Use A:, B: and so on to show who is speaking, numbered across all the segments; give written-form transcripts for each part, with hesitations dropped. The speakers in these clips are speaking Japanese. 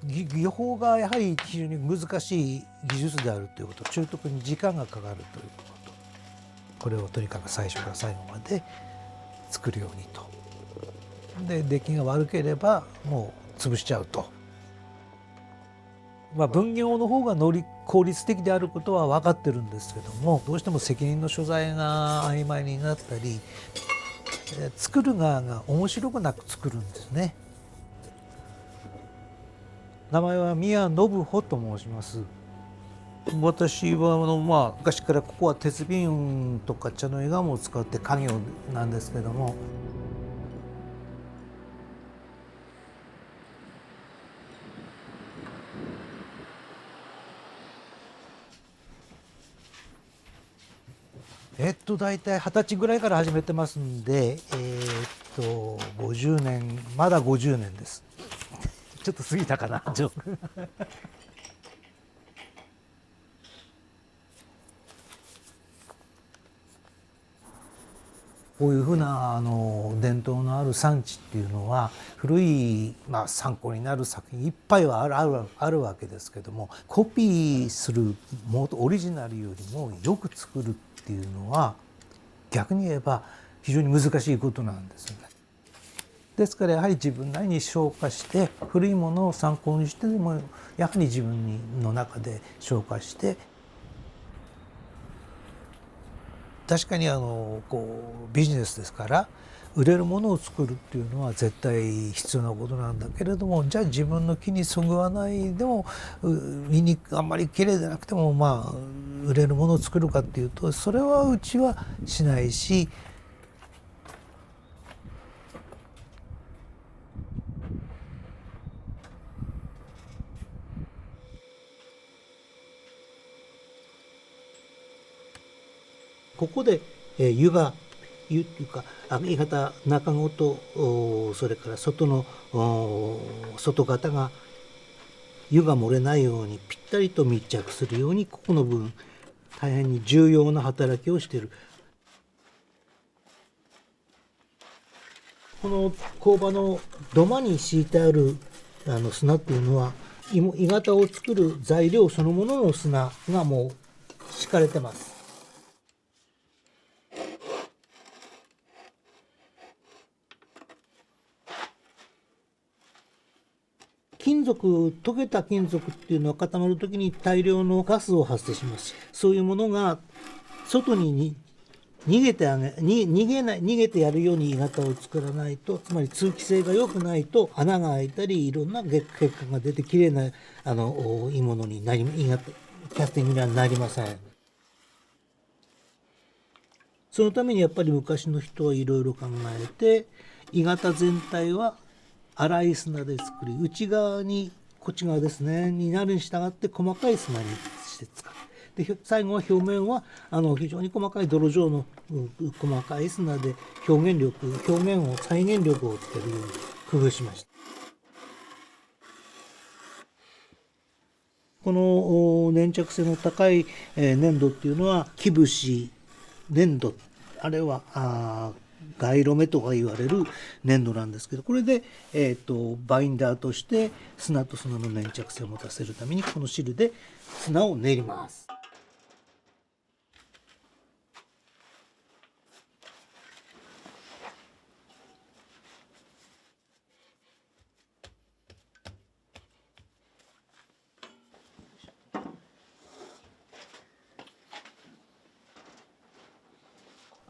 A: 技法がやはり非常に難しい技術であるということ、習得に時間がかかるということ、これをとにかく最初から最後まで作るようにと。で出来が悪ければもう潰しちゃうと。分業の方が効率的であることは分かってるんですけども、どうしても責任の所在が曖昧になったり、作る側が面白くなく作るんですね。名前は宮信穂と申します。私は昔からここは鉄瓶とか茶の井窯を使って家業なんですけども、大体20歳ぐらいから始めてますんで、50年、まだ50年です。ちょっと過ぎたかな。こういうふうな伝統のある産地っていうのは古い、参考になる作品いっぱいはあるわけですけども、コピーするオリジナルよりもよく作るっていうのは逆に言えば非常に難しいことなんですよね。ですからやはり自分なりに消化して古いものを参考にしてでもやはり自分の中で消化して、確かにビジネスですから売れるものを作るっていうのは絶対必要なことなんだけれども、じゃあ自分の気にそぐわないでも見にあんまり綺麗でなくても売れるものを作るかっていうと、それはうちはしないし、ここで湯っていうか揚げ方中ごと、それから外の外型が湯が漏れないようにぴったりと密着するように、ここの部分大変に重要な働きをしている。この工場の土間に敷いてある砂っていうのは鋳型を作る材料そのものの砂がもう敷かれてます。溶けた金属っていうのは固まるときに大量のガスを発生します。そういうものが外に逃げてやるように鋳型を作らないと、つまり通気性が良くないと穴が開いたりいろんな結果が出てきれいな鋳物にキャスティングにはなりません。そのためにやっぱり昔の人はいろいろ考えて、鋳型全体は粗い砂で作り、内側にこっち側ですねになるに従って細かい砂にして使う。で最後は表面は非常に細かい泥状の細かい砂で表面を再現力をつけるように工夫しました。この粘着性の高い粘土っていうのは木節粘土、あれは街路目とか言われる粘土なんですけど、これで、バインダーとして砂と砂の粘着性を持たせるためにこの汁で砂を練ります。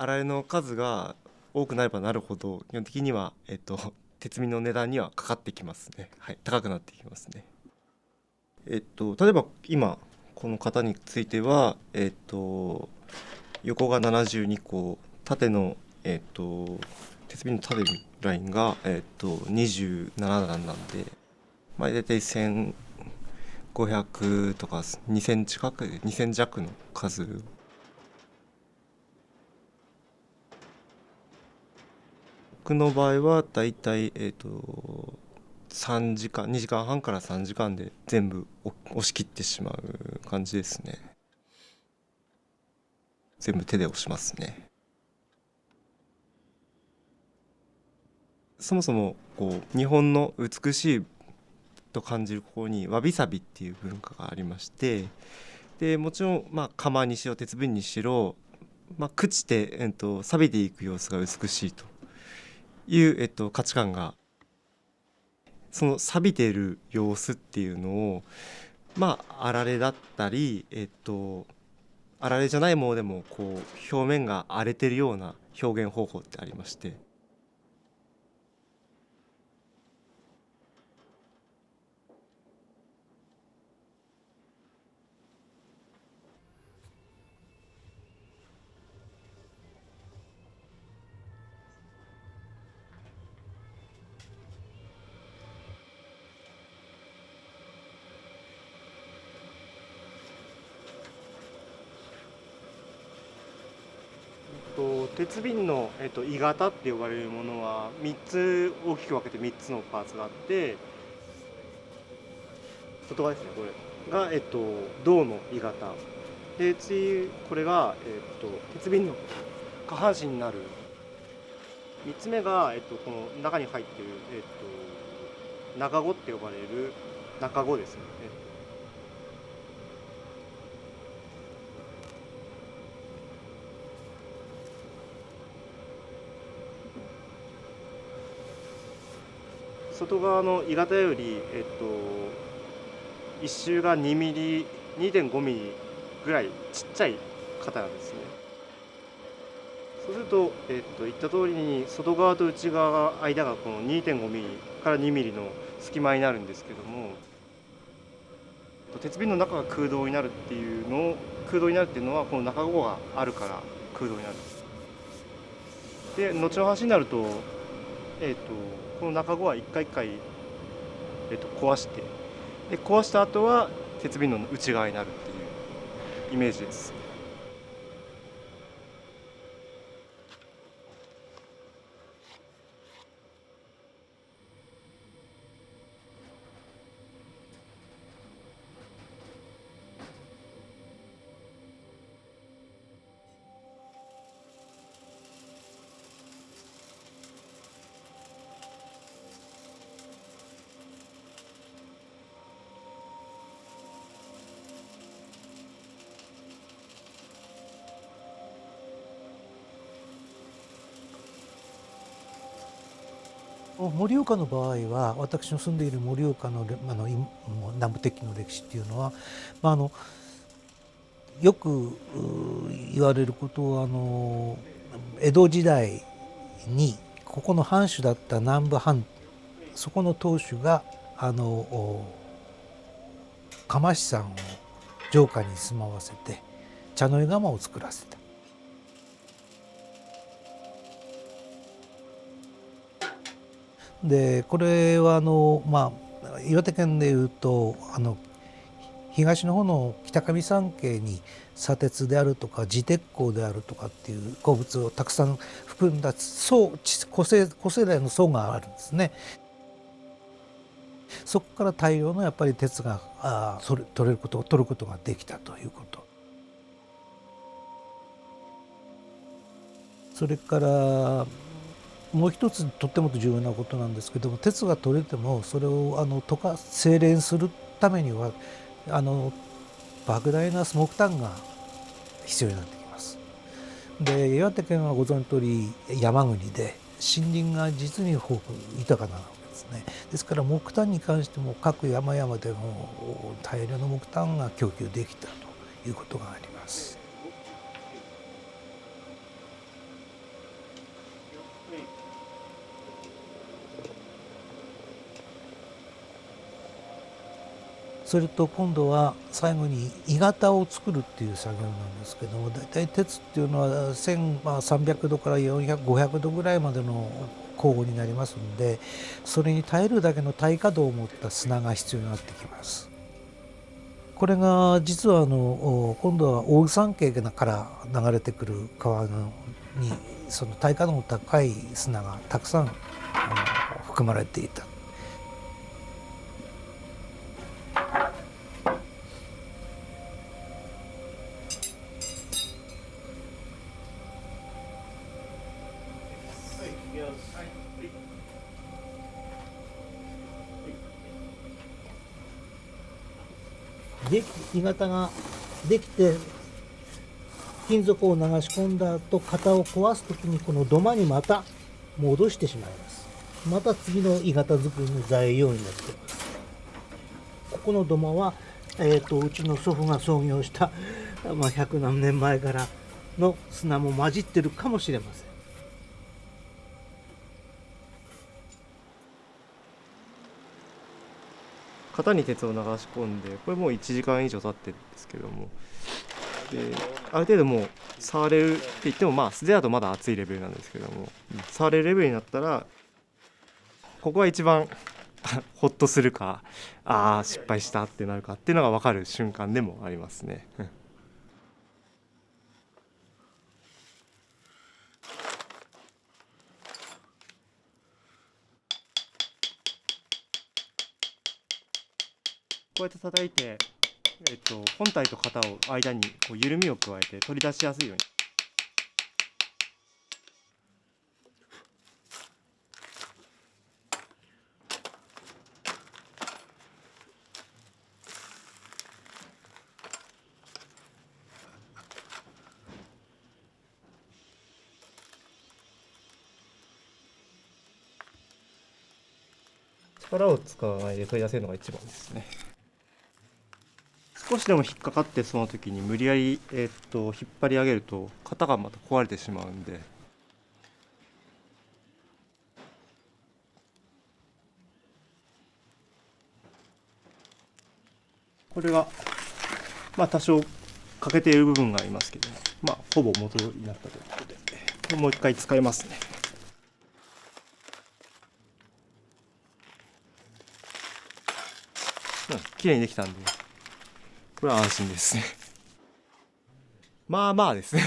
B: 洗いの数が多くなればなるほど基本的には、鉄瓶の値段にはかかってきますね。はい、高くなってきますね。例えば今この型については、横が72個、縦の、鉄瓶の縦ラインが、27段なんで、大体1500とか2000近くで2000弱の数。僕の場合はだいたい3時間2時間半から3時間で全部押し切ってしまう感じですね。全部手で押しますね。そもそもこう日本の美しいと感じるここにわびさびっていう文化がありまして、でもちろん釜にしろ鉄瓶にしろ、朽ちて、錆びていく様子が美しいという、価値観が、その錆びている様子っていうのをあられだったり、あられじゃないものでもこう表面が荒れてるような表現方法ってありまして、鉄瓶の、鋳型って呼ばれるものは3つ大きく分けて3つのパーツがあって、外側ですね、これが、銅の鋳型で、次これが、鉄瓶の下半身になる。3つ目が、この中に入っている、中子って呼ばれる中子ですね。外側の鋳型より、一周が2ミリ、2.5ミリぐらいちっちゃい型なんですね。そうすると、言った通りに外側と内側が間がこの2.5ミリから2ミリの隙間になるんですけども、鉄瓶の中が空洞になるっていうのはこの中子があるから空洞になる。で後の話になると、この中子は一回一回、壊して、で壊した後は鉄瓶の内側になるっていうイメージです。
A: 盛岡の場合は、私の住んでいる盛岡の南部鉄器の歴史っていうのは、よく言われることは、江戸時代にここの藩主だった南部藩、そこの当主が釜師さんを城下に住まわせて茶の湯釜を作らせた。でこれは岩手県でいうと東の方の北上山系に砂鉄であるとか磁鉄鉱であるとかっていう鉱物をたくさん含んだ古生代の層があるんですね。そこから大量のやっぱり鉄が取ることができたということ。それからもう一つとっても重要なことなんですけども、鉄が取れてもそれを精錬するためには莫大な木炭が必要になってきます。で岩手県はご存じの通り山国で森林が実に豊富豊かなわけですね。ですから木炭に関しても各山々でも大量の木炭が供給できたということがあります。それと今度は最後に鋳型を作るっていう作業なんですけども、大体鉄っていうのは1300度から500度ぐらいまでの高温になりますので、それに耐えるだけの耐火度を持った砂が必要になってきます。これが実は今度は大山系から流れてくる川にその耐火度の高い砂がたくさん含まれていた。鋳型ができて金属を流し込んだ後、型を壊すときにこの土間にまた戻してしまいます。また次の鋳型作りの材料になっています。ここの土間は、うちの祖父が創業した、100何年前からの砂も混じってるかもしれません。
B: 型に鉄を流し込んで、これもう1時間以上経ってるんですけども、である程度もう触れるって言っても、素手だとまだ熱いレベルなんですけども、触れるレベルになったら、ここが一番ホッとするか、失敗したってなるかっていうのが分かる瞬間でもありますね。こうやって叩いて、本体と型を間にこう緩みを加えて取り出しやすいように。力を使わないで取り出せるのが一番ですね。少しでも引っかかってその時に無理やり、引っ張り上げると型がまた壊れてしまうんで、これが多少欠けている部分がありますけども、ほぼ元になったということで、もう一回使えますね。綺麗にできたんで、これは安心ですね。ですね。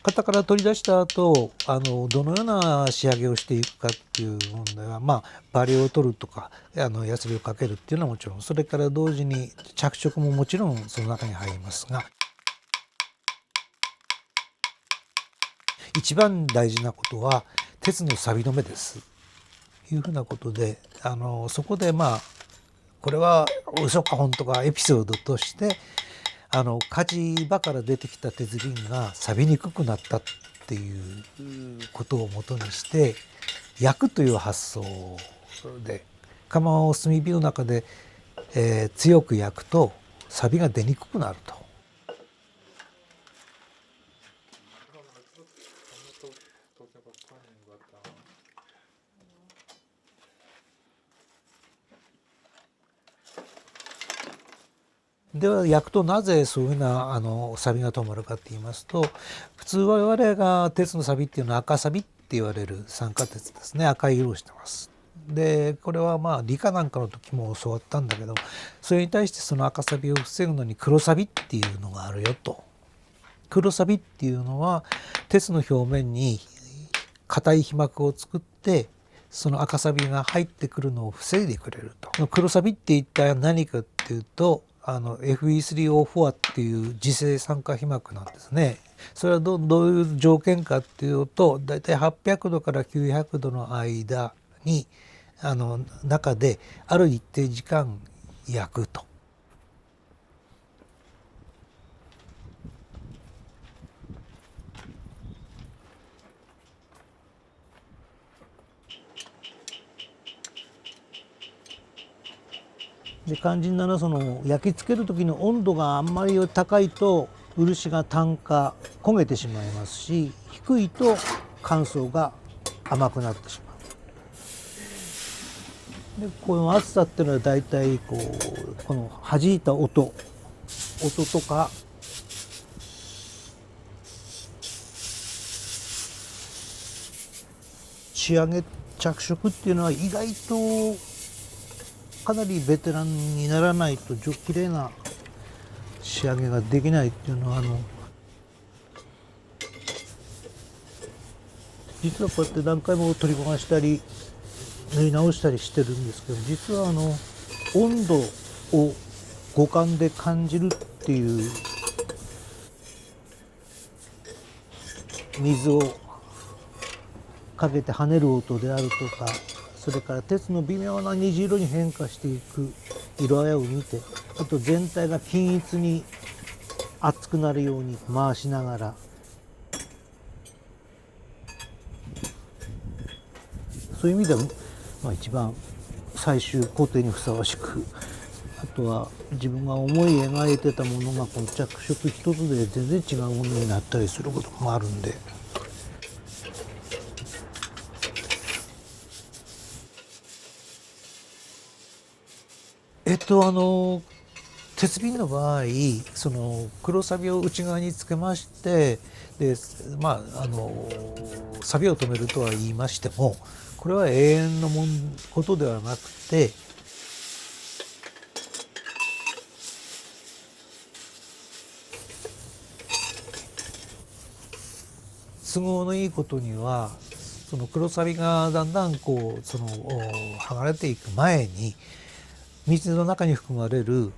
A: 型から取り出した後、どのような仕上げをしていくかっていう問題は、バリを取るとかヤスリをかけるっていうのはもちろん、それから同時に着色ももちろんその中に入りますが、一番大事なことは鉄の錆止めですというふうなことで、そこでこれは嘘か本当かエピソードとして、火事場から出てきた鉄瓶が錆びにくくなったっていうことをもとにして焼くという発想で、窯を炭火の中で、強く焼くと錆びが出にくくなると。では焼くとなぜそういうふうな錆が止まるかって言いますと、普通我々が鉄の錆っていうのは赤錆って言われる酸化鉄ですね。赤い色をしてます。でこれは理科なんかの時も教わったんだけど、それに対してその赤錆を防ぐのに黒錆っていうのがあるよと。黒錆っていうのは鉄の表面に硬い皮膜を作ってその赤錆が入ってくるのを防いでくれると。黒錆って一体何かっていうとFe3O4 っていう磁性酸化皮膜なんですね。それはどういう条件かっていうと、だいたい800度から900度の間に中である一定時間焼くと。で肝心なのはその焼き付ける時の温度があんまり高いと漆が炭化焦げてしまいますし、低いと乾燥が甘くなってしまう。でこの熱さっていうのはだいたいこの弾いた音とか仕上げ着色っていうのは意外とかなりベテランにならないと綺麗な仕上げができないっていうのは実はこうやって何回も取り焦がしたり塗り直したりしてるんですけど、実は温度を五感で感じるっていう水をかけて跳ねる音であるとか、それから鉄の微妙な虹色に変化していく色合いを見て、あと全体が均一に熱くなるように回しながら、そういう意味では、一番最終工程にふさわしく、あとは自分が思い描いてたものがこの着色一つで全然違うものになったりすることもあるんで。鉄瓶の場合、その黒サビを内側につけまして、でサビを止めるとは言いましても、これは永遠のことではなくて、都合のいいことには、その黒サビがだんだん剥がれていく前に、水の中に含まれる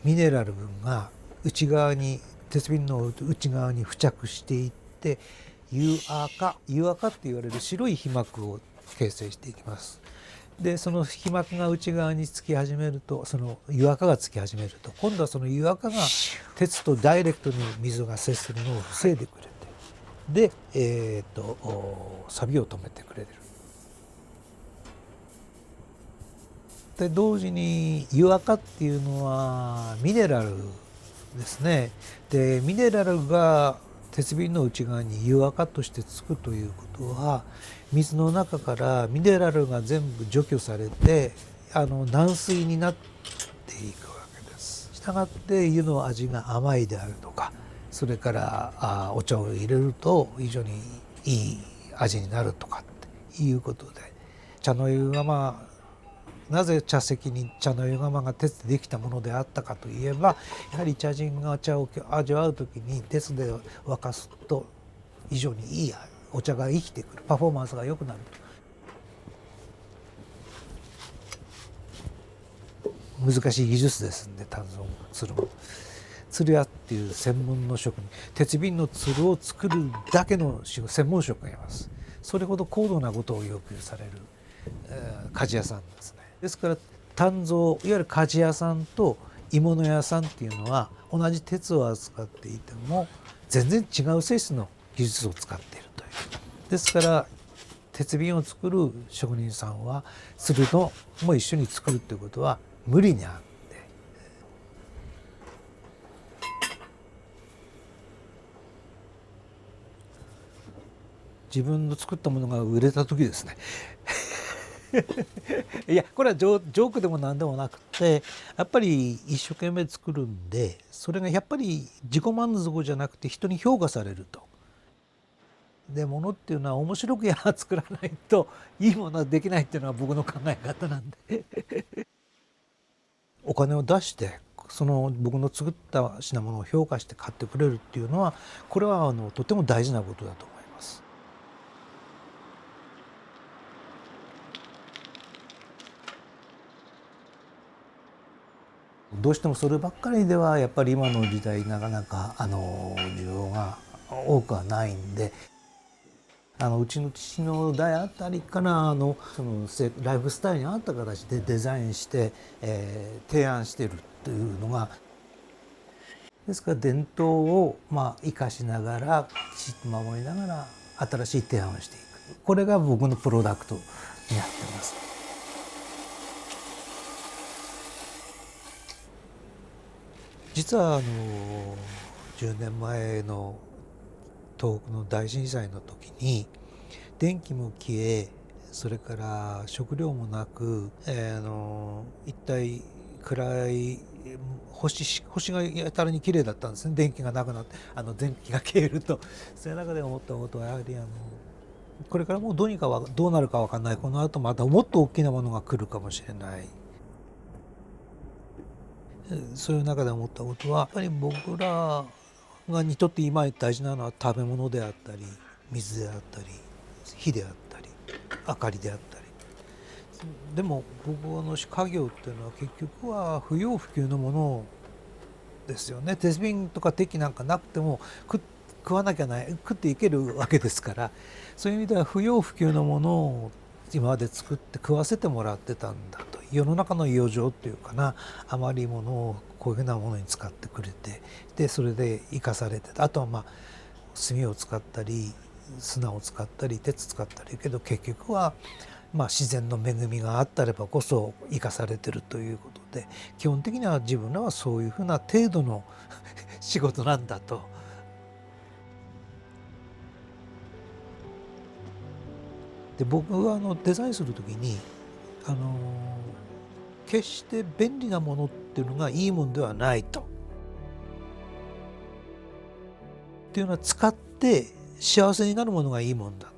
A: ミネラル分が内側に、鉄瓶の内側に付着していって、油垢って言われる白い皮膜を形成していきます。でその皮膜が内側につき始めると、その油垢がつき始めると、今度はその油垢が鉄とダイレクトに水が接するのを防いでくれて、で、錆を止めてくれる。で同時に油垢っていうのはミネラルですね。でミネラルが鉄瓶の内側に油垢としてつくということは、水の中からミネラルが全部除去されて軟水になっていくわけです。したがって湯の味が甘いであるとか、それからお茶を入れると非常にいい味になるとかっていうことで、茶の湯がなぜ茶席に茶の湯釜が鉄でできたものであったかといえば、やはり茶人が茶を味わう時に鉄で沸かすと非常にいいお茶が生きてくる、パフォーマンスが良くなると。難しい技術ですんで、鍛造鶴も鶴屋っていう専門の職人、鉄瓶の鶴を作るだけの専門職がいます。それほど高度なことを要求される、鍛冶屋さんですね。ですから鍛造、いわゆる鍛冶屋さんと鋳物屋さんっていうのは、同じ鉄を扱っていても全然違う性質の技術を使っているという。ですから鉄瓶を作る職人さんは鶴のも一緒に作るということは無理にあって、自分の作ったものが売れた時ですねいやこれはジョークでも何でもなくて、やっぱり一生懸命作るんで、それがやっぱり自己満足じゃなくて人に評価されると。で物っていうのは面白く作らないといいものはできないっていうのが僕の考え方なんでお金を出してその僕の作った品物を評価して買ってくれるっていうのは、これはとても大事なことだと思います。どうしてもそればっかりではやっぱり今の時代なかなか需要が多くはないんで、うちの父の代あたりからそのライフスタイルに合った形でデザインして、提案してるというのが、ですから伝統を生かしながらきちっと守りながら新しい提案をしていく、これが僕のプロダクトになってます。実は10年前の東北の大震災の時に電気も消え、それから食料もなく、一体暗い星がやたらに綺麗だったんですね。電気がなくなって電気が消えると。その中で思ったことは、やはりこれからもうどうなるか分かんない、この後またもっと大きなものが来るかもしれない。そういう中で思ったことは、やっぱり僕らにとって今大事なのは食べ物であったり水であったり火であったり明かりであったり。でも僕家業っていうのは結局は不要不急のものですよね。鉄瓶とか鉄器なんかなくても食食わなきゃない食っていけるわけですから、そういう意味では不要不急のものを今まで作って食わせてもらってたんだと、世の中の余剰っていうかな、余りものをこういうふうなものに使ってくれて、でそれで生かされてた。あとは炭を使ったり砂を使ったり鉄使ったりけど、結局は自然の恵みがあったればこそ生かされてるということで、基本的には自分らはそういうふうな程度の仕事なんだと。で僕はデザインする時に決して便利なものっていうのがいいものではないと。っていうのは使って幸せになるものがいいもんだ。